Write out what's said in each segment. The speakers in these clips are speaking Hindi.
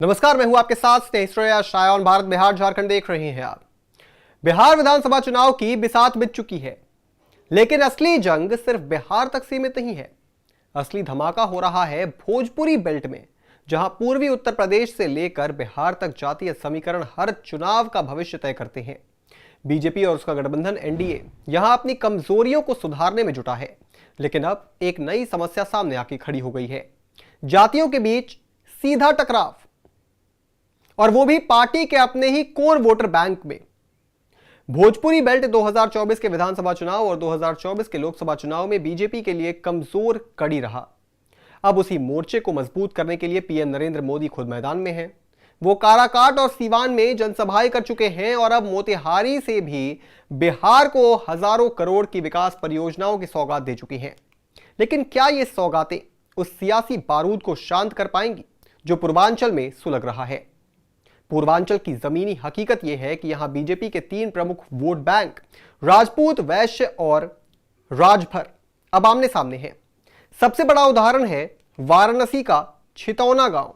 नमस्कार, मैं हूं आपके साथ स्नेह शायन भारत बिहार झारखंड देख रहे हैं आप। बिहार विधानसभा चुनाव की बिसात बीत चुकी है, लेकिन असली जंग सिर्फ बिहार तक सीमित नहीं है। असली धमाका हो रहा है भोजपुरी बेल्ट में, जहां पूर्वी उत्तर प्रदेश से लेकर बिहार तक जातीय समीकरण हर चुनाव का भविष्य तय करते हैं। बीजेपी और उसका गठबंधन एनडीए यहां अपनी कमजोरियों को सुधारने में जुटा है, लेकिन अब एक नई समस्या सामने आके खड़ी हो गई है। जातियों के बीच सीधा टकराव, और वो भी पार्टी के अपने ही कोर वोटर बैंक में। भोजपुरी बेल्ट 2024 के विधानसभा चुनाव और 2024 के लोकसभा चुनाव में बीजेपी के लिए कमजोर कड़ी रहा। अब उसी मोर्चे को मजबूत करने के लिए पीएम नरेंद्र मोदी खुद मैदान में हैं। वो काराकाट और सीवान में जनसभाएं कर चुके हैं और अब मोतिहारी से भी बिहार को हजारों करोड़ की विकास परियोजनाओं की सौगात दे चुकी हैं। लेकिन क्या ये सौगातें उस सियासी बारूद को शांत कर पाएंगी जो पूर्वांचल में सुलग रहा है? पूर्वांचल की जमीनी हकीकत यह है कि यहां बीजेपी के तीन प्रमुख वोट बैंक राजपूत, वैश्य और राजभर अब आमने सामने हैं। सबसे बड़ा उदाहरण है वाराणसी का छितौना गांव,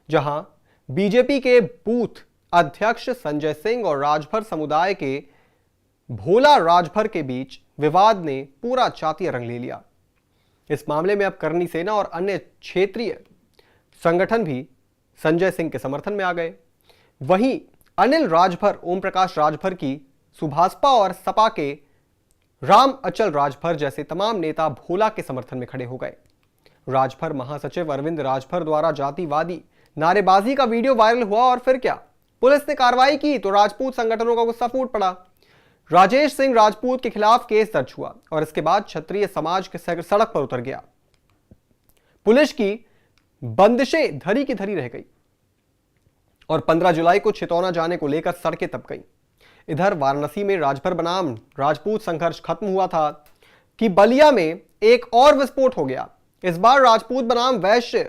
जहां बीजेपी के बूथ अध्यक्ष संजय सिंह और राजभर समुदाय के भोला राजभर के बीच विवाद ने पूरा जातीय रंग ले लिया। इस मामले में अब करनी सेना और अन्य क्षेत्रीय संगठन भी संजय सिंह के समर्थन में आ गए। वहीं अनिल राजभर, ओम प्रकाश राजभर की सुभाषपा और सपा के राम अचल राजभर जैसे तमाम नेता भोला के समर्थन में खड़े हो गए। राजभर महासचिव अरविंद राजभर द्वारा जातिवादी नारेबाजी का वीडियो वायरल हुआ और फिर क्या, पुलिस ने कार्रवाई की तो राजपूत संगठनों का गुस्सा फूट पड़ा। राजेश सिंह राजपूत के खिलाफ केस दर्ज हुआ और इसके बाद क्षत्रिय समाज के सड़क पर उतर गया। पुलिस की बंदिशें धरी की धरी रह गई और 15 जुलाई को छितौना जाने को लेकर सड़कें तप गईं। इधर वाराणसी में राजभर बनाम राजपूत संघर्ष खत्म हुआ था कि बलिया में एक और विस्फोट हो गया। इस बार राजपूत बनाम वैश्य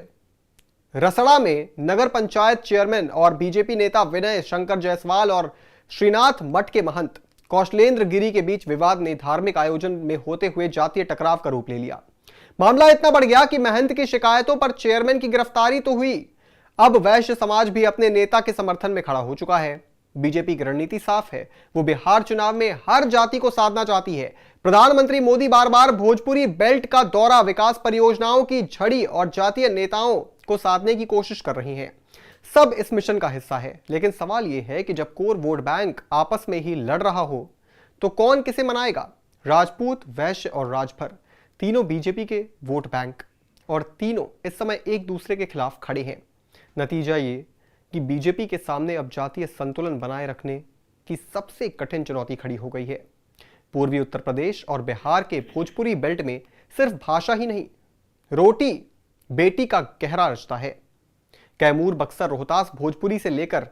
रसड़ा में नगर पंचायत चेयरमैन और बीजेपी नेता विनय शंकर जायसवाल और श्रीनाथ मठ के महंत कौशलेंद्र गिरी के बीच विवाद ने धार्मिक आयोजन में होते हुए जातीय टकराव का रूप ले लिया। मामला इतना बढ़ गया कि महंत की शिकायतों पर चेयरमैन की गिरफ्तारी तो हुई, अब वैश्य समाज भी अपने नेता के समर्थन में खड़ा हो चुका है। बीजेपी की रणनीति साफ है, वो बिहार चुनाव में हर जाति को साधना चाहती है। प्रधानमंत्री मोदी बार बार भोजपुरी बेल्ट का दौरा, विकास परियोजनाओं की झड़ी और जातीय नेताओं को साधने की कोशिश कर रही हैं। सब इस मिशन का हिस्सा है, लेकिन सवाल यह है कि जब कोर वोट बैंक आपस में ही लड़ रहा हो तो कौन किसे मनाएगा? राजपूत, वैश्य और राजभर तीनों बीजेपी के वोट बैंक और तीनों इस समय एक दूसरे के खिलाफ खड़े हैं। नतीजा ये कि बीजेपी के सामने अब जातीय संतुलन बनाए रखने की सबसे कठिन चुनौती खड़ी हो गई है। पूर्वी उत्तर प्रदेश और बिहार के भोजपुरी बेल्ट में सिर्फ भाषा ही नहीं, रोटी बेटी का गहरा रिश्ता है। कैमूर, बक्सर, रोहतास, भोजपुरी से लेकर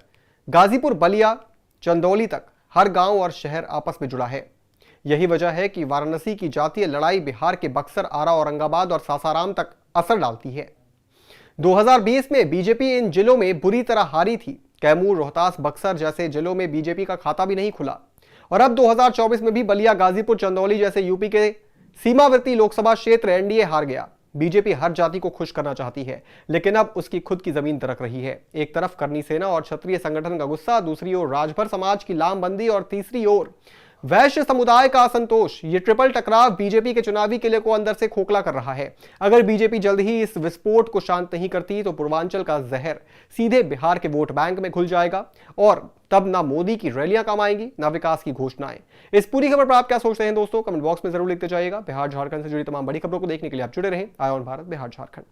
गाजीपुर, बलिया, चंदौली तक हर गांव और शहर आपस में जुड़ा है। यही वजह है कि वाराणसी की जातीय लड़ाई बिहार के बक्सर, आरा, औरंगाबाद और सासाराम तक असर डालती है। 2020 में बीजेपी इन जिलों में बुरी तरह हारी थी। कैमूर, रोहतास, बक्सर जैसे जिलों में बीजेपी का खाता भी नहीं खुला और अब 2024 में भी बलिया, गाजीपुर, चंदौली जैसे यूपी के सीमावर्ती लोकसभा क्षेत्र एनडीए हार गया। बीजेपी हर जाति को खुश करना चाहती है, लेकिन अब उसकी खुद की जमीन दरक रही है। एक तरफ करनी सेना और क्षत्रिय संगठन का गुस्सा, दूसरी ओर राजभर समाज की लामबंदी और तीसरी ओर वैश्य समुदाय का असंतोष। ये ट्रिपल टकराव बीजेपी के चुनावी किले को अंदर से खोखला कर रहा है। अगर बीजेपी जल्द ही इस विस्फोट को शांत नहीं करती तो पूर्वांचल का जहर सीधे बिहार के वोट बैंक में घुल जाएगा और तब ना मोदी की रैलियां काम आएंगी, ना विकास की घोषणाएं। इस पूरी खबर पर आप क्या सोचते हैं दोस्तों? कमेंट बॉक्स में जरूर लिखते जाइएगा। बिहार झारखंड से जुड़ी तमाम बड़ी खबरों को देखने के लिए आप जुड़े रहें आयोन भारत बिहार झारखंड।